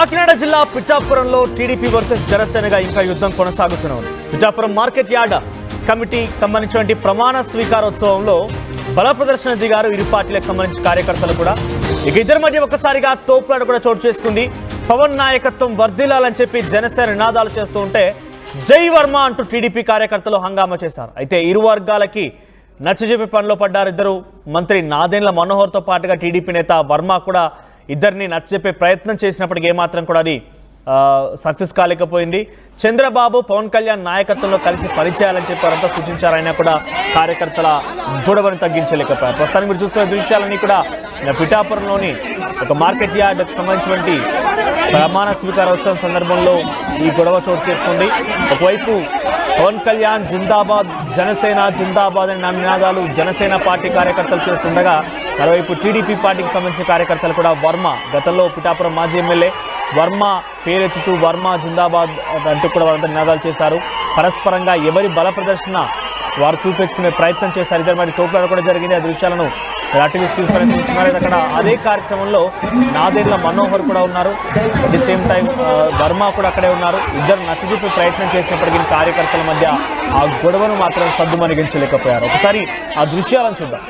కాకినాడ జిల్లా పిఠాపురంలో TDP versus జనసేనగా ఇంకా యుద్ధం కొనసాగుతున్నది. పిఠాపురం మార్కెట్ యార్డ్ కమిటీకి సంబంధించిన ప్రమాణ స్వీకారోత్సవంలో బల ప్రదర్శన దిగారు ఇరు పార్టీలకు సంబంధించిన కార్యకర్తలు కూడా. ఇక ఇద్దరి మధ్య ఒక్కసారిగా తోపులాట కూడా చోటు చేసుకుంది. పవన్ నాయకత్వం వర్ధిల్లాలని చెప్పి జనసేన నినాదాలు చేస్తూ ఉంటే జై వర్మ అంటూ టీడీపీ కార్యకర్తలు హంగామా చేశారు. అయితే ఇరు వర్గాలకి నచ్చజెప్పే పనిలో పడ్డారు ఇద్దరు. మంత్రి నాదెండ్ల మనోహర్తో పాటుగా టీడీపీ నేత వర్మ కూడా ఇద్దరిని నచ్చజెప్పే ప్రయత్నం చేసినప్పటికీ ఏమాత్రం కూడా అది సక్సెస్ కాలేకపోయింది. చంద్రబాబు పవన్ కళ్యాణ్ నాయకత్వంలో కలిసి పనిచేయాలని చెప్పారంతా సూచించారు. అయినా కూడా కార్యకర్తల గొడవను తగ్గించలేకపోయారు. ప్రస్తుతానికి మీరు చూస్తున్న దృశ్యాలన్నీ కూడా పిఠాపురంలోని ఒక మార్కెట్ యార్డ్కి సంబంధించినటువంటి ప్రమాణ స్వీకారోత్సవం సందర్భంలో ఈ గొడవ చోటు చేసుకుంది. ఒకవైపు పవన్ కళ్యాణ్ జిందాబాద్, జనసేన జిందాబాద్ అనే నినాదాలు జనసేన పార్టీ కార్యకర్తలు చేస్తుండగా, మరోవైపు టీడీపీ పార్టీకి సంబంధించిన కార్యకర్తలు కూడా వర్మ, గతంలో పిఠాపురం మాజీ ఎమ్మెల్యే వర్మ పేరెత్తుతూ వర్మ జిందాబాద్ అంటూ కూడా వారంతా నినాదాలు చేశారు. పరస్పరంగా ఎవరి బల ప్రదర్శన వారు చూపించుకునే ప్రయత్నం చేశారు. ఇద్దరు మరి తోపులాట కూడా జరిగింది. ఆ దృశ్యాలను యాక్టివిస్టులు ప్రయత్నిస్తున్నారు. అక్కడ అదే కార్యక్రమంలో నాదెండ్ల మనోహర్ కూడా ఉన్నారు. At the same time Varma కూడా అక్కడే ఉన్నారు. ఇద్దరు నచ్చజెప్పే ప్రయత్నం చేసినప్పటికీ కార్యకర్తల మధ్య ఆ గొడవను మాత్రం సద్దుమణిగించలేకపోయారు. ఒకసారి ఆ దృశ్యాలను చూద్దాం.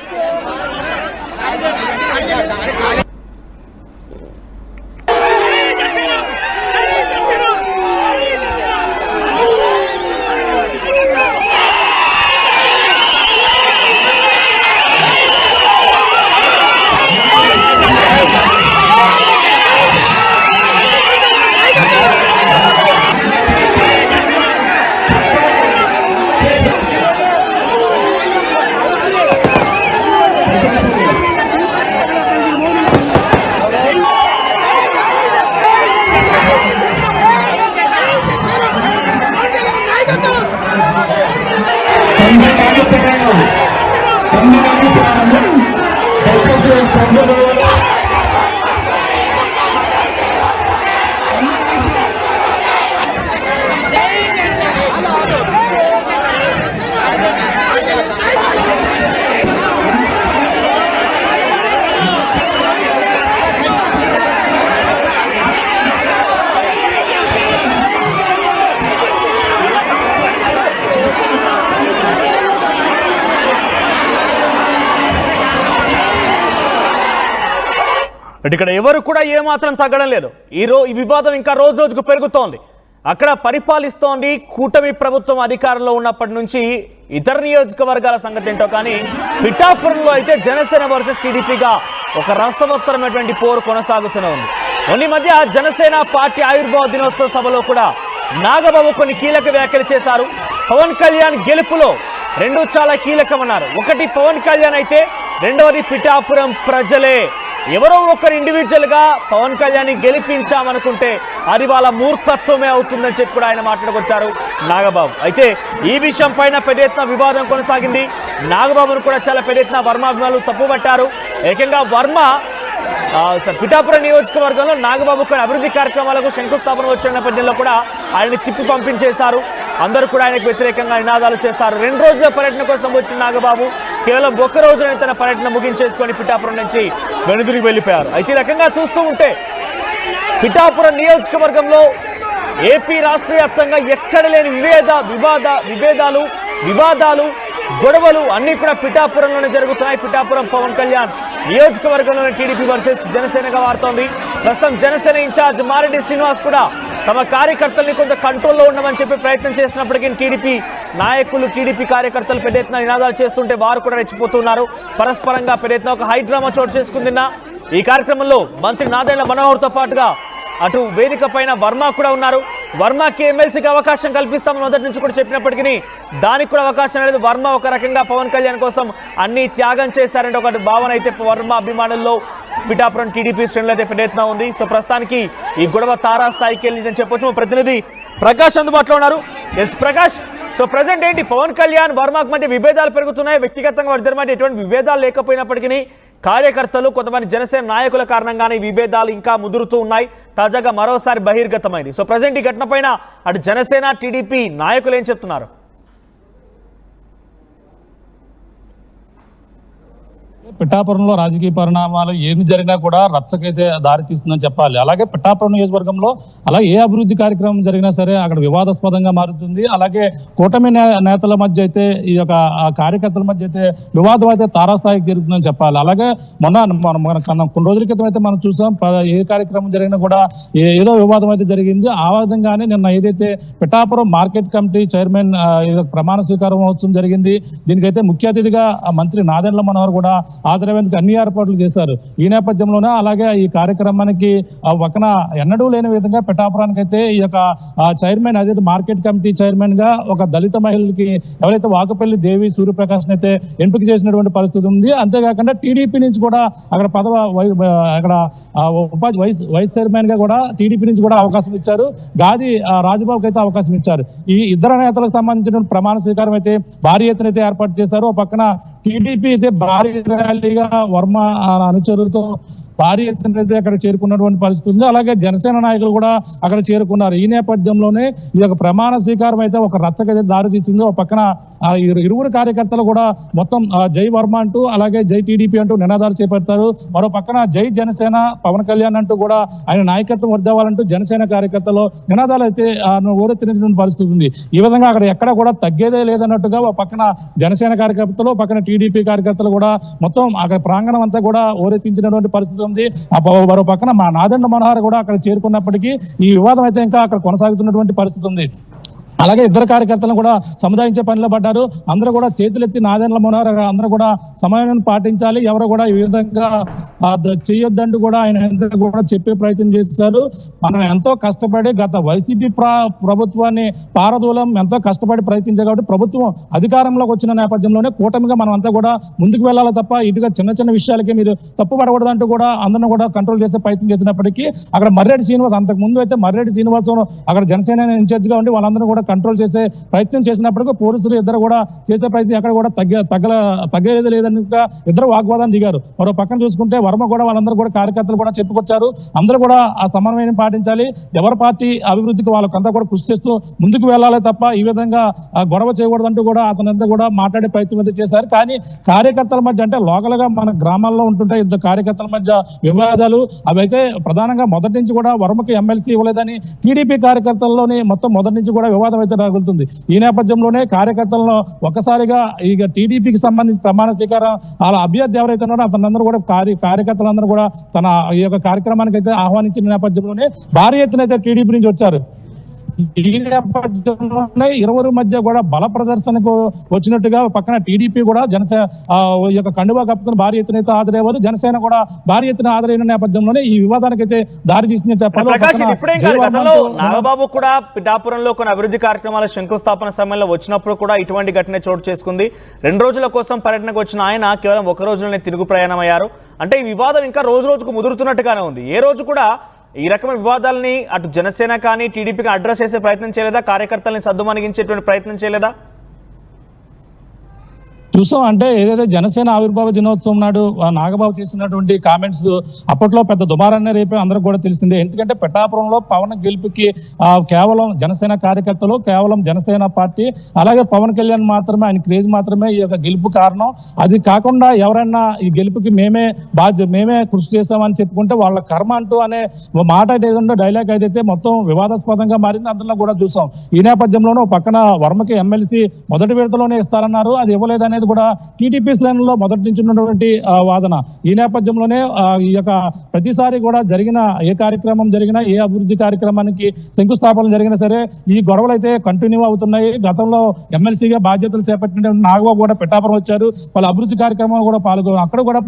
ఇక్కడ ఎవరు కూడా ఏమాత్రం తగ్గడం లేదు. ఈ వివాదం ఇంకా రోజు రోజుకు పెరుగుతోంది. అక్కడ పరిపాలిస్తోంది కూటమి ప్రభుత్వం అధికారంలో ఉన్నప్పటి నుంచి. ఇతర నియోజకవర్గాల సంగతి ఏంటో కానీ పిఠాపురంలో అయితే జనసేన వర్సెస్ టీడీపీగా ఒక రసవత్తరమైనటువంటి పోరు కొనసాగుతూనే ఉంది. మొన్న మధ్య జనసేన పార్టీ ఆవిర్భావ దినోత్సవ సభలో కూడా నాగబాబు కొన్ని కీలక వ్యాఖ్యలు చేశారు. పవన్ కళ్యాణ్ గెలుపులో రెండు చాలా కీలకమన్నారు. ఒకటి పవన్ కళ్యాణ్ అయితే రెండవది పిఠాపురం ప్రజలే. ఎవరో ఒకరు ఇండివిజువల్గా పవన్ కళ్యాణ్ గెలిపించామనుకుంటే అది వాళ్ళ మూర్ఖత్వమే అవుతుందని చెప్పి కూడా ఆయన మాట్లాడుకొచ్చారు నాగబాబు. అయితే ఈ విషయం పైన పెద్ద ఎత్తున వివాదం కొనసాగింది. నాగబాబును కూడా చాలా పెద్ద ఎత్తున వర్మ అభిమానులు తప్పుపట్టారు. ఏకంగా వర్మ పిఠాపురం నియోజకవర్గంలో నాగబాబు కొన్ని అభివృద్ధి కార్యక్రమాలకు శంకుస్థాపన వచ్చిన నేపథ్యంలో కూడా ఆయన్ని తిప్పి పంపించేశారు. అందరూ కూడా ఆయనకు వ్యతిరేకంగా నినాదాలు చేశారు. 2 రోజుల పర్యటన కోసం వచ్చిన నాగబాబు కేవలం ఒక్క రోజునే తన పర్యటన ముగించేసుకొని పిఠాపురం నుంచి వెనుదిరిగి వెళ్ళిపోయారు. అయితే ఈ రకంగా చూస్తూ ఉంటే పిఠాపురం నియోజకవర్గంలో ఏపీ రాష్ట్ర వ్యాప్తంగా ఎక్కడ లేని వివాదాలు గొడవలు అన్నీ కూడా పిఠాపురంలోనే జరుగుతున్నాయి. పిఠాపురం పవన్ కళ్యాణ్ నియోజకవర్గంలోని టీడీపీ వర్సెస్ జనసేనగా మారుతోంది. ప్రస్తుతం జనసేన ఇన్ఛార్జ్ మారెడ్డి శ్రీనివాస్ కూడా తమ కార్యకర్తల్ని కొంత కంట్రోల్లో ఉండమని చెప్పి ప్రయత్నం చేసినప్పటికీ టీడీపీ నాయకులు, టీడీపీ కార్యకర్తలు పెద్ద ఎత్తున నినాదాలు చేస్తుంటే వారు కూడా రెచ్చిపోతున్నారు. పరస్పరంగా పెద్ద ఎత్తున ఒక హైడ్రామా చోటు చేసుకుందిన్న ఈ కార్యక్రమంలో మంత్రి నాదెండ్ల మనోహర్తో పాటుగా అటు వేదిక పైన వర్మ కూడా ఉన్నారు. వర్మకి ఎమ్మెల్సీకి అవకాశం కల్పిస్తామని మొదటి నుంచి కూడా చెప్పినప్పటికీ దానికి కూడా అవకాశం లేదు. వర్మ ఒక రకంగా పవన్ కళ్యాణ్ కోసం అన్ని త్యాగం చేశారంటే ఒకటి భావన అయితే వర్మ అభిమానుల్లో పిఠాపురం టీడీపీ శ్రేణులు అయితే పెద్ద ఎత్తున ఉంది. సో ప్రస్తుతానికి ఈ గొడవ తారాస్థాయికి వెళ్ళిందని చెప్పొచ్చు. మా ప్రతినిధి ప్రకాష్ అందుబాటులో ఉన్నారు. ఎస్ ప్రకాష్, సో ప్రజెంట్ ఏంటి పవన్ కళ్యాణ్ వర్మకు మధ్య విభేదాలు పెరుగుతున్నాయి. వ్యక్తిగతంగా వారిద్దరి మధ్య ఎటువంటి విభేదాలు లేకపోయినప్పటికీ కార్యకర్తలు కొంతమంది జనసేన నాయకుల కారణంగానే విభేదాలు ఇంకా ముదురుతూ ఉన్నాయి. తాజాగా మరోసారి బహిర్గతమైంది. సో ప్రజెంట్ ఈ ఘటన పైన అటు జనసేన టీడీపీ నాయకులు ఏం చెప్తున్నారు? పిఠాపురంలో రాజకీయ పరిణామాలు ఏమి జరిగినా కూడా రచ్చకైతే దారి తీస్తుందని చెప్పాలి. అలాగే పిఠాపురం నియోజకవర్గంలో అలాగే ఏ అభివృద్ధి కార్యక్రమం జరిగినా సరే అక్కడ వివాదాస్పదంగా మారుతుంది. అలాగే కూటమి నేతల మధ్య అయితే ఈ యొక్క కార్యకర్తల మధ్య అయితే వివాదం అయితే తారాస్థాయికి జరుగుతుందని చెప్పాలి. అలాగే కొన్ని రోజుల క్రితం అయితే మనం చూసాం, ఏ కార్యక్రమం జరిగినా కూడా ఏదో వివాదం అయితే జరిగింది. ఆ విధంగానే నిన్న ఏదైతే పిఠాపురం మార్కెట్ కమిటీ చైర్మన్ ప్రమాణ స్వీకారం మహోత్సవం జరిగింది. దీనికైతే ముఖ్య అతిథిగా మంత్రి నాదెండ్ల మనోహర్ కూడా హాజరయ్యేందుకు అన్ని ఏర్పాట్లు చేశారు. ఈ నేపథ్యంలోనే అలాగే ఈ కార్యక్రమానికి ఒకన ఎన్నడూ లేని విధంగా పిఠాపురానికి అయితే ఈ యొక్క చైర్మన్ అదే మార్కెట్ కమిటీ చైర్మన్ గా ఒక దళిత మహిళకి ఎవరైతే వాకపల్లి దేవి సూర్యప్రకాష్ అయితే ఎంపిక చేసినటువంటి పరిస్థితి ఉంది. అంతేకాకుండా టీడీపీ నుంచి కూడా అక్కడ అక్కడ వైస్ చైర్మన్ గా కూడా టీడీపీ నుంచి కూడా అవకాశం ఇచ్చారు. గాది రాజబాబుకి అయితే అవకాశం ఇచ్చారు. ఈ ఇద్దరు నేతలకు సంబంధించిన ప్రమాణ స్వీకారం అయితే భారీ ఎత్తున అయితే ఏర్పాటు చేశారు. ఒక పక్కన టీడీపీ అయితే భారీ ర్యాలీగా వర్మ అనుచరులతో భారీ ఎత్తున అయితే అక్కడ చేరుకున్నటువంటి పరిస్థితి ఉంది. అలాగే జనసేన నాయకులు కూడా అక్కడ చేరుకున్నారు. ఈ నేపథ్యంలోనే ఈ యొక్క ప్రమాణ స్వీకారం అయితే ఒక రచ్చకైతే దారి తీసింది. ఒక పక్కన ఇరువురు కార్యకర్తలు కూడా మొత్తం జై వర్మ అంటూ అలాగే జై టీడీపీ అంటూ నినాదాలు చేపడతారు. మరో పక్కన జై జనసేన పవన్ కళ్యాణ్ అంటూ కూడా ఆయన నాయకత్వం వర్ధిల్లాలంటూ జనసేన కార్యకర్తలు నినాదాలు అయితే ఓరెత్తినటువంటి పరిస్థితి ఉంది. ఈ విధంగా అక్కడ ఎక్కడ కూడా తగ్గేదే లేదన్నట్టుగా ఒక పక్కన జనసేన కార్యకర్తలు, పక్కన టీడీపీ కార్యకర్తలు కూడా మొత్తం అక్కడ ప్రాంగణం అంతా కూడా ఓరెత్తించినటువంటి పరిస్థితి ఉంది. మరో పక్కన మా నాదెండ్ల మనోహర్ కూడా అక్కడ చేరుకున్నప్పటికీ ఈ వివాదం అయితే ఇంకా అక్కడ కొనసాగుతున్నటువంటి పరిస్థితి ఉంది. అలాగే ఇద్దరు కార్యకర్తలను కూడా సముదాయించే పనిలో పడ్డారు. అందరూ కూడా చేతులెత్తి నాదెండ్ల మనోహర్ అందరూ కూడా సమయం పాటించాలి, ఎవరు కూడా ఈ విధంగా చేయొద్దంటూ కూడా ఆయన కూడా చెప్పే ప్రయత్నం చేశారు. మనం ఎంతో కష్టపడి గత వైసీపీ ప్రభుత్వాన్ని పారదూలం ఎంతో కష్టపడి ప్రయత్నించారు కాబట్టి ప్రభుత్వం అధికారంలోకి వచ్చిన నేపథ్యంలోనే కూటమిగా మనం అంతా కూడా ముందుకు వెళ్ళాలి తప్ప ఇటుగా చిన్న చిన్న విషయాలకి మీరు తప్పు పడకూడదంటూ కూడా అందరిని కూడా కంట్రోల్ చేసే ప్రయత్నం చేసినప్పటికీ అక్కడ మర్రెడ్డి శ్రీనివాస్ అంతకు ముందు అయితే మర్రెడ్డి శ్రీనివాస్ అక్కడ జనసేన ఇన్ఛార్జ్ గా ఉండి వాళ్ళందరూ కూడా కంట్రోల్ చేసే ప్రయత్నం చేసినప్పటికీ పోలీసులు ఇద్దరు కూడా చేసే ప్రయత్నం ఎక్కడ కూడా తగ్గలేదు లేదని ఇద్దరు వాగ్వాదాన్ని దిగారు. మరో పక్కన చూసుకుంటే వర్మ కూడా వాళ్ళందరూ కూడా కార్యకర్తలు కూడా చెప్పుకొచ్చారు. అందరూ కూడా ఆ సమన్వయం పాటించాలి, ఎవరి పార్టీ అభివృద్ధికి వాళ్ళకంతా కూడా కృషి చేస్తూ ముందుకు వెళ్ళాలి తప్ప ఈ విధంగా గొడవ చేయకూడదంటూ కూడా అతనంతా కూడా మాట్లాడే ప్రయత్నం అయితే చేశారు. కానీ కార్యకర్తల మధ్య అంటే లోకల్ గా మన గ్రామాల్లో ఉంటుంటే ఇద్దరు కార్యకర్తల మధ్య వివాదాలు అవైతే ప్రధానంగా మొదటి నుంచి కూడా వర్మకి ఎమ్మెల్సీ ఇవ్వలేదని టీడీపీ కార్యకర్తల్లోని మొత్తం మొదటి నుంచి కూడా వివాదం అయితే రగులుతుంది. ఈ నేపథ్యంలోనే కార్యకర్తలను ఒక్కసారిగా ఇక టీడీపీకి సంబంధించి ప్రమాణ స్వీకారం అలా అభ్యర్థి ఎవరైతే ఉన్నారో అతనందరూ కూడా కార్యకర్తలందరూ కూడా తన ఈ యొక్క కార్యక్రమానికి అయితే ఆహ్వానించిన నేపథ్యంలోనే భారీ ఎత్తున అయితే టీడీపీ నుంచి వచ్చారు. ఈ నేపథ్యంలోనే ఇరువురి మధ్య కూడా బల ప్రదర్శనకు వచ్చినట్టుగా పక్కన టీడీపీ కూడా జనసేన ఈ యొక్క కండువా కప్పుకుని భారీ ఎత్తున అయితే హాజరయ్యారు. జనసేన కూడా భారీ ఎత్తున హాజరైన నేపథ్యంలోనే ఈ వివాదానికి అయితే దారి తీసిందని చెప్పాలి. నాగబాబు కూడా పిఠాపురంలో కొన్ని అభివృద్ధి కార్యక్రమాల శంకుస్థాపన సమయంలో వచ్చినప్పుడు కూడా ఇటువంటి ఘటన చోటు చేసుకుంది. 2 రోజుల కోసం పర్యటనకు వచ్చిన ఆయన కేవలం 1 రోజులోనే తిరుగు ప్రయాణం అయ్యారు. అంటే ఈ వివాదం ఇంకా రోజు రోజుకు ముదురుతున్నట్టుగానే ఉంది. ఏ రోజు కూడా ఈ రకమైన వివాదాలని అటు జనసేన కానీ టీడీపీకి అడ్రస్ చేసే ప్రయత్నం చేయలేదా? కార్యకర్తల్ని సద్దుమణిగించేటువంటి ప్రయత్నం చేయలేదా? చూసాం. అంటే ఏదైతే జనసేన ఆవిర్భావ దినోత్సవం నాడు నాగబాబు చేసినటువంటి కామెంట్స్ అప్పట్లో పెద్ద దుమారాన్ని రేపే అందరికి కూడా తెలిసిందే. ఎందుకంటే పిఠాపురంలో పవన్ గెలుపుకి కేవలం జనసేన కార్యకర్తలు, కేవలం జనసేన పార్టీ అలాగే పవన్ కళ్యాణ్ మాత్రమే, ఆయన క్రేజ్ మాత్రమే ఈ యొక్క గెలుపు కారణం. అది కాకుండా ఎవరైనా ఈ గెలుపుకి మేమే కృషి చేస్తామని చెప్పుకుంటే వాళ్ళ కర్మ అంటూ అనే మాట ఏదైతే డైలాగ్ అయితే మొత్తం వివాదాస్పదంగా మారింది. అందులో కూడా చూసాం. ఈ నేపథ్యంలోనూ పక్కన వర్మకి ఎమ్మెల్సీ మొదటి విడతలోనే ఇస్తారన్నారు, అది ఇవ్వలేదని కూడా టీడీపీ శ్రేణుల్లో మొదటి నుంచి ఉన్నటువంటి వాదన. ఈ నేపథ్యంలోనే ఈ యొక్క ప్రతిసారి కూడా జరిగిన ఏ కార్యక్రమం జరిగినా, ఏ అభివృద్ధి కార్యక్రమానికి శంకుస్థాపన జరిగినా సరే ఈ గొడవలు అయితే కంటిన్యూ అవుతున్నాయి. గతంలో ఎమ్మెల్సీగా బాధ్యతలు చేపట్టిన నాగబాబు కూడా పిఠాపురం వచ్చారు, వాళ్ళ అభివృద్ధి కార్యక్రమాలు కూడా పాల్గొన్నారు. అక్కడ కూడా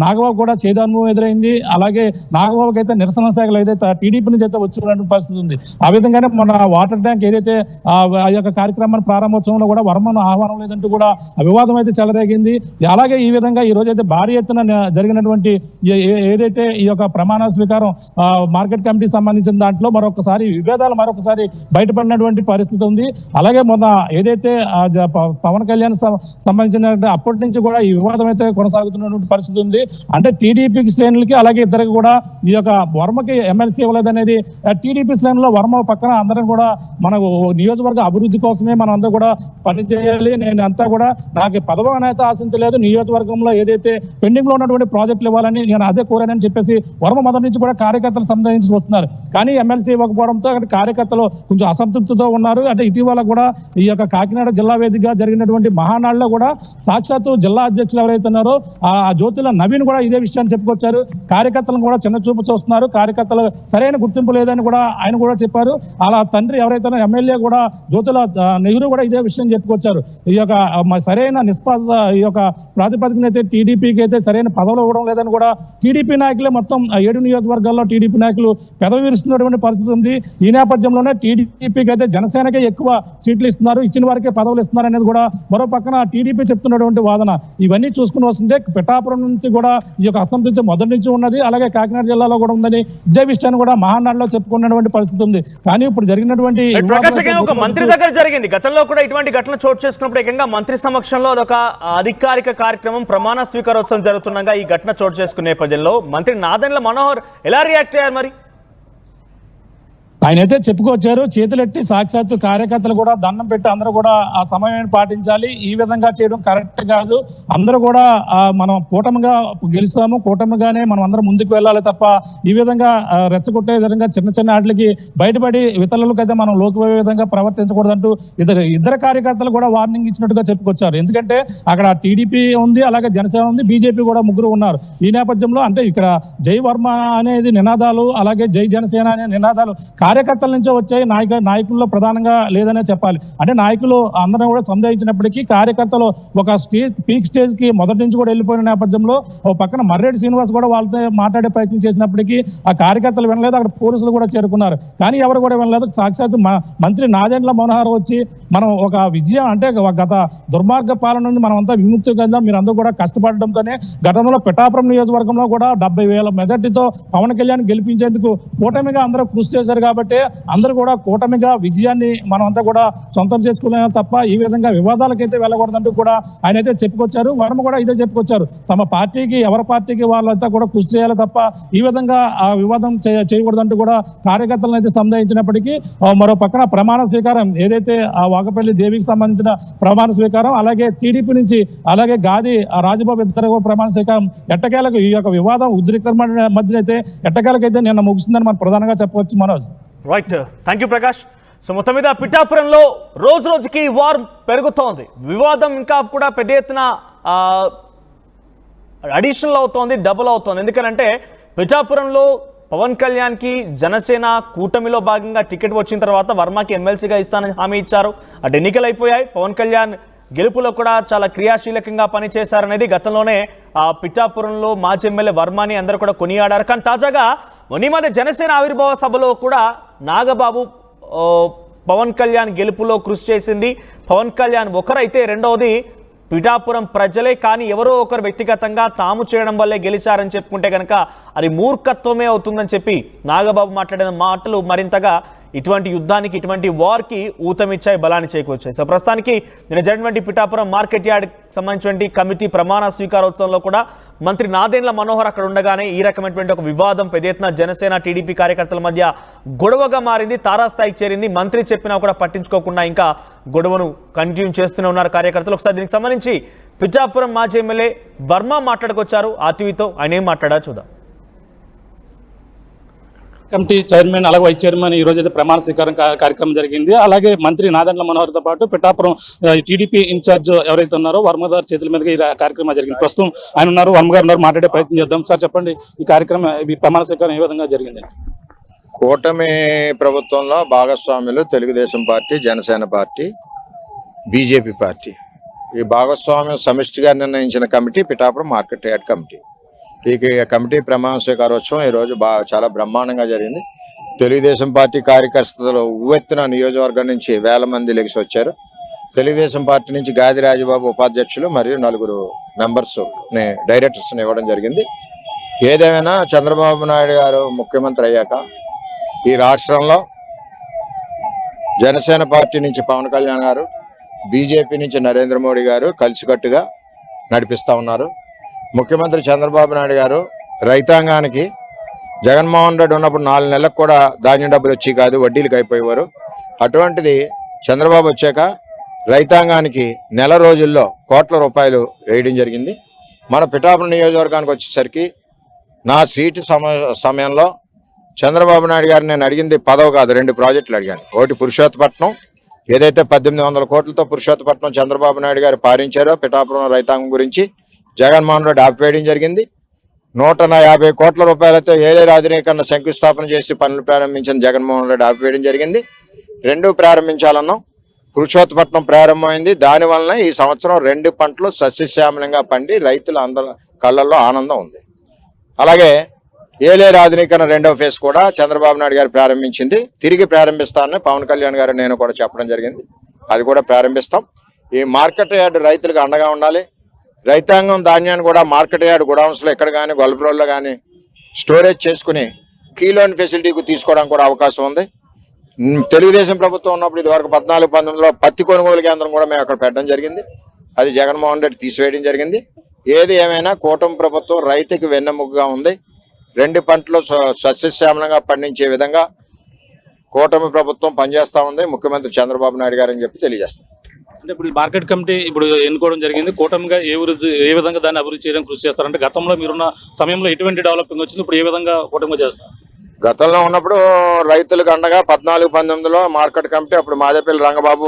నాగబాబు కూడా చేదానుభవం ఎదురైంది. అలాగే నాగబాబుకి అయితే నిరసన శాఖలు ఏదైతే టీడీపీ నుంచి అయితే వచ్చినటువంటి పరిస్థితి ఉంది. ఆ విధంగానే మన వాటర్ ట్యాంక్ ఏదైతే ఆ యొక్క కార్యక్రమాన్ని ప్రారంభోత్సవంలో కూడా వర్మను ఆహ్వానం లేదంటూ కూడా వివాదం అయితే చెలరేగింది. అలాగే ఈ విధంగా ఈ రోజు అయితే భారీ ఎత్తున జరిగినటువంటి ఏదైతే ఈ యొక్క ప్రమాణ స్వీకారం మార్కెట్ కమిటీ సంబంధించిన దాంట్లో మరొకసారి విభేదాలు బయటపడినటువంటి పరిస్థితి ఉంది. అలాగే మొన్న ఏదైతే పవన్ కళ్యాణ్ సంబంధించిన అప్పటి నుంచి కూడా ఈ వివాదం అయితే కొనసాగుతున్నటువంటి పరిస్థితి ఉంది. అంటే టీడీపీ శ్రేణులకి అలాగే ఇద్దరికి కూడా ఈ యొక్క వర్మకి ఎమ్మెల్సీ ఇవ్వలేదనేది టీడీపీ శ్రేణుల్లో వర్మ పక్కన అందరం కూడా మనకు నియోజకవర్గ అభివృద్ధి కోసమే మనం అందరూ కూడా పనిచేయాలి, నేను అంతా కూడా నాకు పదవి అనేది ఆశించలేదు. నియోజకవర్గంలో ఏదైతే పెండింగ్ లో ఉన్నటువంటి ప్రాజెక్టులు ఇవ్వాలని నేను అదే కోరానని చెప్పేసి వర్మ మొదటి నుంచి కూడా కార్యకర్తలు సంప్రదించి వస్తున్నారు. కానీ ఎమ్మెల్సీ ఇవ్వకపోవడంతో అక్కడ కార్యకర్తలు కొంచెం అసంతృప్తితో ఉన్నారు. అంటే ఇటీవల కూడా ఈ యొక్క కాకినాడ జిల్లా వేదికగా జరిగినటువంటి మహానాడులో కూడా సాక్షాత్తు జిల్లా అధ్యక్షులు ఎవరైతే ఉన్నారో ఆ జ్యోతుల నవీన్ కూడా ఇదే విషయాన్ని చెప్పుకొచ్చారు. కార్యకర్తలను కూడా చిన్న చూపు చూస్తున్నారు, కార్యకర్తలు సరైన గుర్తింపు లేదని కూడా ఆయన కూడా చెప్పారు. అలా తండ్రి ఎవరైతే ఎమ్మెల్యే కూడా జ్యోతుల నెహ్రూ కూడా ఇదే విషయం చెప్పుకొచ్చారు. ఈ యొక్క సరైన నిష్పాద ఈ యొక్క ప్రాతిపదికన అయితే టీడీపీకి అయితే సరైన పదవులు ఇవ్వడం లేదని కూడా టీడీపీ నాయకులే మొత్తం 7 నియోజకవర్గాల్లో టీడీపీ నాయకులు పెదవి విరుస్తున్నటువంటి పరిస్థితి ఉంది. ఈ నేపథ్యంలోనే టీడీపీకి అయితే జనసేనకే ఎక్కువ సీట్లు ఇస్తున్నారు, ఇచ్చిన వారికే పదవులు ఇస్తున్నారు అనేది కూడా మరో పక్కన టీడీపీ చెప్తున్నటువంటి వాదన. ఇవన్నీ చూసుకుని వస్తుంటే పిఠాపురం నుంచి కూడా ఈ యొక్క అసంతృప్తి మొదటి నుంచి ఉన్నది, అలాగే కాకినాడ జిల్లాలో కూడా ఉందని ఇదే విషయాన్ని కూడా మహానాడులో చెప్పుకున్నటువంటి పరిస్థితి ఉంది. కానీ ఇప్పుడు జరిగినటువంటి ఒక మంత్రి దగ్గర జరిగింది. గతంలో కూడా ఇటువంటి ఘటన చోటు చేసుకున్నప్పుడు ఏకంగా మంత్రి సమక్షంలో అదొక అధికారిక కార్యక్రమం ప్రమాణ స్వీకారోత్సవం జరుగుతుండగా ఈ ఘటన చోటు చేసుకునే నేపథ్యంలో మంత్రి నాదెండ్ల మనోహర్ ఎలా రియాక్ట్ అయ్యారు? మరి ఆయన అయితే చెప్పుకొచ్చారు, చేతులెట్టి సాక్షాత్తు కార్యకర్తలు కూడా దండం పెట్టి అందరూ కూడా ఆ సమయాన్ని పాటించాలి, ఈ విధంగా చేయడం కరెక్ట్ కాదు, అందరూ కూడా మనం కూటమిగా గెలుస్తాము, కూటమిగానే మనం అందరం ముందుకు వెళ్ళాలి తప్ప ఈ విధంగా రెచ్చగొట్టే విధంగా చిన్న చిన్న వాటికి బయటపడి ఇతరులకైతే మనం లోకిపోయే విధంగా ప్రవర్తించకూడదంటూ ఇద్దరు కార్యకర్తలు కూడా వార్నింగ్ ఇచ్చినట్టుగా చెప్పుకొచ్చారు. ఎందుకంటే అక్కడ టీడీపీ ఉంది, అలాగే జనసేన ఉంది, బీజేపీ కూడా ముగ్గురు ఉన్నారు. ఈ నేపథ్యంలో అంటే ఇక్కడ జై వర్మ అనేది నినాదాలు, అలాగే జై జనసేన అనే నినాదాలు కార్యకర్తల నుంచే వచ్చాయి, నాయకుల్లో ప్రధానంగా లేదనే చెప్పాలి. అంటే నాయకులు అందరం కూడా సందేహించినప్పటికీ కార్యకర్తలు ఒక పీక్ స్టేజ్ కి మొదటి నుంచి కూడా వెళ్ళిపోయిన నేపథ్యంలో ఓ పక్కన మర్రెడ్డి శ్రీనివాస్ కూడా వాళ్ళతో మాట్లాడే ప్రయత్నం చేసినప్పటికీ ఆ కార్యకర్తలు వినలేదు, అక్కడ పోలీసులు కూడా చేరుకున్నారు. కానీ ఎవరు కూడా వినలేదు. సాక్షాత్ మంత్రి నాదెండ్ల మనోహర్ వచ్చి మనం ఒక విజయం అంటే గత దుర్మార్గ పాలన నుండి మనం అంతా విముక్తి కదా, మీరు అందరూ కూడా కష్టపడడంతోనే గతంలో పిఠాపురం నియోజకవర్గంలో కూడా 70,000 మెజార్టీతో పవన్ కళ్యాణ్ గెలిపించేందుకు కూటమిగా అందరూ కృషి చేశారు. కాబట్టి అందరూ కూడా కూటమిగా విజయాన్ని మనం అంతా కూడా సొంతం చేసుకునే తప్ప ఈ విధంగా వివాదాలకైతే వెళ్ళకూడదంటూ కూడా ఆయన అయితే చెప్పుకొచ్చారు. వర్మ కూడా ఇదే చెప్పుకొచ్చారు, తమ పార్టీకి ఎవరి పార్టీకి వాళ్ళంతా కూడా కృషి చేయాలి తప్ప ఈ విధంగా ఆ వివాదం చేయకూడదంటూ కూడా కార్యకర్తలను అయితే సందేహించినప్పటికీ మరో పక్కన ప్రమాణ స్వీకారం ఏదైతే ఆ వాకపల్లి దేవికి సంబంధించిన ప్రమాణ స్వీకారం, అలాగే టీడీపీ నుంచి అలాగే గాది రాజబాబు ఇద్దరు ప్రమాణ స్వీకారం ఎట్టకేలకు ఈ యొక్క వివాదం ఉద్రిక్తమైన మధ్య అయితే ఎట్టకేలకైతే నిన్న ముగిసిందని మనం ప్రధానంగా చెప్పవచ్చు. Manoj, right, thank you Prakash. So మొత్తం మీద పిఠాపురంలో రోజు రోజుకి వార్ పెరుగుతోంది, వివాదం ఇంకా కూడా పెద్ద ఎత్తున అడిషనల్ అవుతోంది, డబుల్ అవుతోంది. ఎందుకంటే పిఠాపురంలో పవన్ కళ్యాణ్కి జనసేన కూటమిలో భాగంగా టికెట్ వచ్చిన తర్వాత వర్మకి ఎమ్మెల్సీగా ఇస్తానని హామీ ఇచ్చారు. అటు ఎన్నికలు అయిపోయాయి, పవన్ కళ్యాణ్ గెలుపులో కూడా చాలా క్రియాశీలకంగా పనిచేశారనేది గతంలోనే పిఠాపురంలో మాజీ ఎమ్మెల్యే వర్మని అందరూ కూడా కొనియాడారు. కానీ తాజాగా మొన్న జనసేన ఆవిర్భావ సభలో కూడా నాగబాబు పవన్ కళ్యాణ్ గెలుపులో కృషి చేసింది. పవన్ కళ్యాణ్ ఒకరైతే రెండవది పిఠాపురం ప్రజలే, కానీ ఎవరో ఒకరు వ్యక్తిగతంగా తాము చేయడం వల్లే గెలిచారని చెప్పుకుంటే కనుక అది మూర్ఖత్వమే అవుతుందని చెప్పి నాగబాబు మాట్లాడిన మాటలు మరింతగా ఇటువంటి యుద్ధానికి, ఇటువంటి వార్కి ఊతమిచ్చాయి, బలాన్ని చేకూర్చాయి. సో ప్రస్తుతానికి నిన్న జరిగినటువంటి పిఠాపురం మార్కెట్ యార్డ్ సంబంధించినటువంటి కమిటీ ప్రమాణ స్వీకారోత్సవంలో కూడా మంత్రి నాదెండ్ల మనోహర్ అక్కడ ఉండగానే ఈ రకమైనటువంటి ఒక వివాదం పెద్ద ఎత్తున జనసేన టీడీపీ కార్యకర్తల మధ్య గొడవగా మారింది, తారాస్థాయికి చేరింది. మంత్రి చెప్పినా కూడా పట్టించుకోకుండా ఇంకా గొడవను కంటిన్యూ చేస్తూనే ఉన్నారు కార్యకర్తలు. ఒకసారి దీనికి సంబంధించి పిఠాపురం మాజీ ఎమ్మెల్యే వర్మ మాట్లాడుకొచ్చారు ఆర్టీవీతో. ఆయన ఏం మాట్లాడారో చూద్దాం. కమిటీ చైర్మన్ అలాగే వైస్ చైర్మన్ ఈ రోజు అయితే ప్రమాణ స్వీకారం కార్యక్రమం జరిగింది. అలాగే మంత్రి నాదెండ్ల మనోహర్తో పాటు పిఠాపురం టీడీపీ ఇన్ఛార్జ్ ఎవరైతే ఉన్నారో వర్మ గారి చేతుల మీదుగా ఈ కార్యక్రమం జరిగింది. ప్రస్తుతం ఆయన ఉన్నారు, వర్మ గారు ఉన్నారు, మాట్లాడే ప్రయత్నం చేద్దాం. సార్ చెప్పండి, ఈ కార్యక్రమం ఈ ప్రమాణ స్వీకారం ఏ విధంగా జరిగింది? కూటమి ప్రభుత్వంలో భాగస్వాములు Telugu Desam party, Janasena party, BJP party, ఈ భాగస్వామ్యం సమిష్టిగా నిర్ణయించిన committee Pithapuram market yard committee. ఈ కమిటీ ప్రమాణ స్వీకారోత్సవం ఈరోజు చాలా బ్రహ్మాండంగా జరిగింది. తెలుగుదేశం పార్టీ కార్యకర్తలు ఉవ్వెత్తున నియోజకవర్గం నుంచి వేల మంది లెగిసి వచ్చారు. తెలుగుదేశం పార్టీ నుంచి గాది రాజబాబు ఉపాధ్యక్షులు మరియు 4 మెంబర్స్ డైరెక్టర్స్ ఇవ్వడం జరిగింది. ఏదేమైనా చంద్రబాబు నాయుడు గారు ముఖ్యమంత్రి అయ్యాక ఈ రాష్ట్రంలో జనసేన పార్టీ నుంచి పవన్ కళ్యాణ్ గారు, బీజేపీ నుంచి నరేంద్ర మోడీ గారు కలిసికట్టుగా నడిపిస్తూ ఉన్నారు. ముఖ్యమంత్రి చంద్రబాబు నాయుడు గారు రైతాంగానికి జగన్మోహన్ రెడ్డి ఉన్నప్పుడు 4 నెలలకు కూడా ధాన్యం డబ్బులు వచ్చి కాదు, వడ్డీలకు అయిపోయేవారు. అటువంటిది చంద్రబాబు వచ్చాక రైతాంగానికి నెల రోజుల్లో కోట్ల రూపాయలు వేయడం జరిగింది. మన పిఠాపురం నియోజకవర్గానికి వచ్చేసరికి నా సీటు సమయంలో చంద్రబాబు నాయుడు గారు నేను అడిగింది 10 కాదు 2 ప్రాజెక్టులు అడిగాను. ఒకటి పురుషోత్తపట్నం, ఏదైతే 1800 కోట్లతో పురుషోత్తపట్నం చంద్రబాబు నాయుడు గారు పారించారో పిఠాపురం రైతాంగం గురించి జగన్మోహన్ రెడ్డి ఆపివేయడం జరిగింది. 150 కోట్ల రూపాయలతో ఏలేరు ఆధునీకరణ శంకుస్థాపన చేసి పనులు ప్రారంభించిన జగన్మోహన్ రెడ్డి ఆపివేయడం జరిగింది. 2 ప్రారంభించాలన్నాం. పురుషోత్తపట్నం ప్రారంభమైంది. దానివల్ల ఈ సంవత్సరం 2 పంటలు సస్యశ్యామలంగా పండి రైతుల అందరి కళ్ళల్లో ఆనందం ఉంది. అలాగే ఏలేరు ఆధునీకరణ 2వ ఫేజ్ కూడా చంద్రబాబు నాయుడు గారు ప్రారంభించింది. తిరిగి ప్రారంభిస్తానని పవన్ కళ్యాణ్ గారు నేను కూడా చెప్పడం జరిగింది. అది కూడా ప్రారంభిస్తాం. ఈ మార్కెట్ యార్డ్ రైతులకు అండగా ఉండాలి. రైతాంగం ధాన్యాన్ని కూడా మార్కెట్ యార్డ్ గోడౌన్స్లో ఎక్కడ కానీ గొల్లపురంలో కానీ స్టోరేజ్ చేసుకుని కీలోన్ ఫెసిలిటీకి తీసుకోవడం కూడా అవకాశం ఉంది. తెలుగుదేశం ప్రభుత్వం ఉన్నప్పుడు ఇదివరకు 14-19లో పత్తి కొనుగోలు కేంద్రం కూడా మేము అక్కడ పెట్టడం జరిగింది. అది జగన్మోహన్ రెడ్డి తీసివేయడం జరిగింది. ఏది ఏమైనా కూటమి ప్రభుత్వం రైతుకి వెన్నెముకగా ఉంది. 2 పంటలు సస్యశ్యామలంగా పండించే విధంగా కూటమి ప్రభుత్వం పనిచేస్తూ ఉంది ముఖ్యమంత్రి చంద్రబాబు నాయుడు గారు అని చెప్పి తెలియజేస్తాం. అంటే ఇప్పుడు ఈ మార్కెట్ కమిటీ ఇప్పుడు ఎన్నుకోవడం జరిగింది. కూటమిగా ఏ విధంగా దాన్ని అభివృద్ధి చేయడం కృషి చేస్తారంటే గతంలో మీరున్న సమయంలో ఎటువంటి డెవలపింగ్ వచ్చింది, ఇప్పుడు ఏ విధంగా కూటమిగా చేస్తారు? గతంలో ఉన్నప్పుడు రైతులకు అండగా 14-19లో మార్కెట్ కమిటీ అప్పుడు మాదేపల్లి రంగబాబు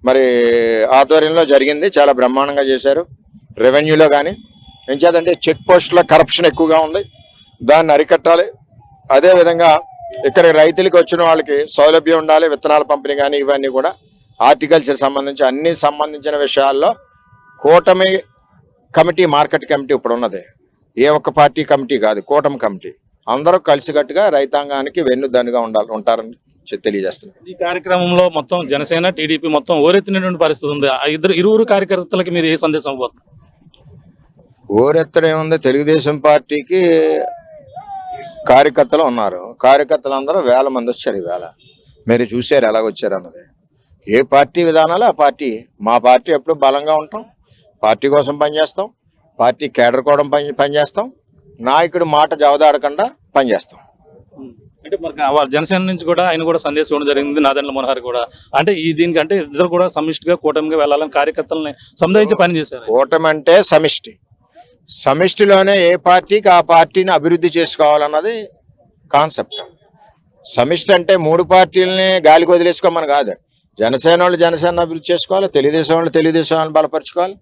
మరి ఆధ్వర్యంలో జరిగింది. చాలా బ్రహ్మాండంగా చేశారు. రెవెన్యూలో కానీ ఎంచేదంటే చెక్ పోస్టుల కరప్షన్ ఎక్కువగా ఉంది, దాన్ని అరికట్టాలి. అదేవిధంగా ఇక్కడ రైతులకు వచ్చిన వాళ్ళకి సౌలభ్యం ఉండాలి. విత్తనాల పంపిణీ కానీ ఇవన్నీ కూడా హార్టికల్చర్ సంబంధించిన విషయాల్లో కూటమి కమిటీ మార్కెట్ కమిటీ ఇప్పుడు ఉన్నది. ఏ ఒక్క పార్టీ కమిటీ కాదు, కూటమి కమిటీ. అందరూ కలిసికట్టుగా రైతాంగానికి వెన్నుదన్నుగా ఉంటారని తెలియజేస్తున్నారు. ఈ కార్యక్రమంలో మొత్తం జనసేన టీడీపీ మొత్తం ఓరెత్తినటువంటి పరిస్థితి ఉంది. ఇరువురు కార్యకర్తలకి మీరు ఏ సందేశం ఇవ్వబోతున్నారు? ఓరెత్తడం ఏముంది, తెలుగుదేశం పార్టీకి కార్యకర్తలు ఉన్నారు. కార్యకర్తలందరూ 1000 మంది వచ్చారు. ఈవేళ మీరు చూశారు ఎలాగొచ్చారు అన్నది. ఏ పార్టీ విధానాలు ఆ పార్టీ. మా పార్టీ ఎప్పుడు బలంగా ఉంటాం, పార్టీ కోసం పనిచేస్తాం, పార్టీ కేడర్ కూడా పనిచేస్తాం, నాయకుడు మాట జవదాడకుండా పనిచేస్తాం. అంటే మరి జనసేన నుంచి కూడా ఆయన కూడా సందేశం ఇవ్వడం జరిగింది, నాదెండ్ల మనోహర్ కూడా. అంటే దీనికి అంటే ఇద్దరు కూడా సమిష్టిగా కూటమిగా వెళ్ళాలని కార్యకర్తలని సముదాయించి పనిచేశారు. కూటమి అంటే సమిష్టి. సమిష్టిలోనే ఏ పార్టీకి ఆ పార్టీని అభివృద్ధి చేసుకోవాలన్నది కాన్సెప్ట్. సమిష్టి అంటే 3 పార్టీలని గాలికి వదిలేసుకోమని కాదు. జనసేన వాళ్ళు జనసేన అభివృద్ధి చేసుకోవాలి, తెలుగుదేశం వాళ్ళు తెలుగుదేశం వాళ్ళని బలపరచుకోవాలి,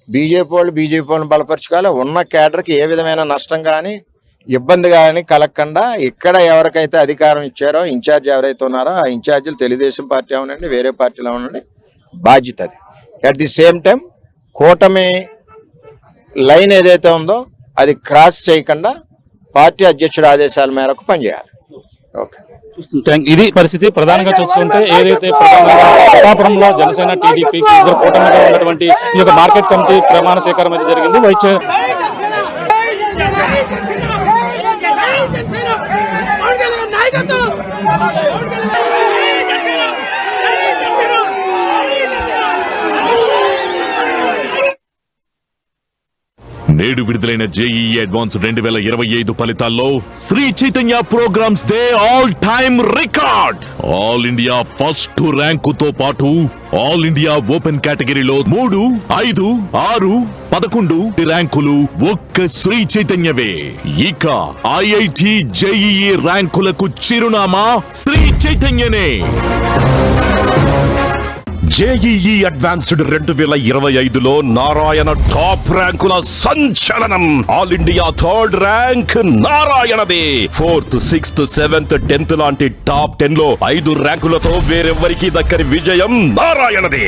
బీజేపీ వాళ్ళని బలపరచుకోవాలి. ఉన్న కేడర్కి ఏ విధమైన నష్టం కానీ ఇబ్బంది కానీ కలగకుండా ఇక్కడ ఎవరికైతే అధికారం ఇచ్చారో ఇన్ఛార్జ్ ఎవరైతే ఉన్నారో ఆ ఇన్ఛార్జీలు తెలుగుదేశం పార్టీ అవునండి, వేరే పార్టీలో ఉండండి, బాధ్యత అది. అట్ ది సేమ్ టైం కూటమి లైన్ ఏదైతే ఉందో అది క్రాస్ చేయకుండా పార్టీ అధ్యక్షుడి ఆదేశాల మేరకు పనిచేయాలి. ఓకే, ఇది పరిస్థితి. ప్రధానంగా చూసుకుంటే ఏదైతే పిఠాపురంలో జనసేన టీడీపీ ఇద్దరు కూటమిగా ఉన్నటువంటి ఈ యొక్క మార్కెట్ కమిటీ ప్రమాణ స్వీకారం అయితే జరిగింది. నేడు విడుదలైన జేఈఈ అడ్వాన్స్ 2025 ఫలితాల్లో శ్రీ చైతన్య ప్రోగ్రామ్స్ దే all time record. All India first ర్యాంకుతో పాటు ఆల్ ఇండియా ఓపెన్ కేటగిరీలో 3, 5, 6, 11 ర్యాంకులు ఒక్క శ్రీ చైతన్యవే. ఇక ఐఐటి జేఈఈ ర్యాంకులకు చిరునామా శ్రీ చైతన్యనే. జేఈఈ అడ్వాన్స్డ్ 2025లో నారాయణ టాప్ ర్యాంకుల సంచలనం. All India 3rd rank నారాయణదే. 4th, 6th, 7th, 10th లాంటి టాప్ 10లో 5 ర్యాంకులతో వేరెవ్వరికి దక్కని విజయం నారాయణదే.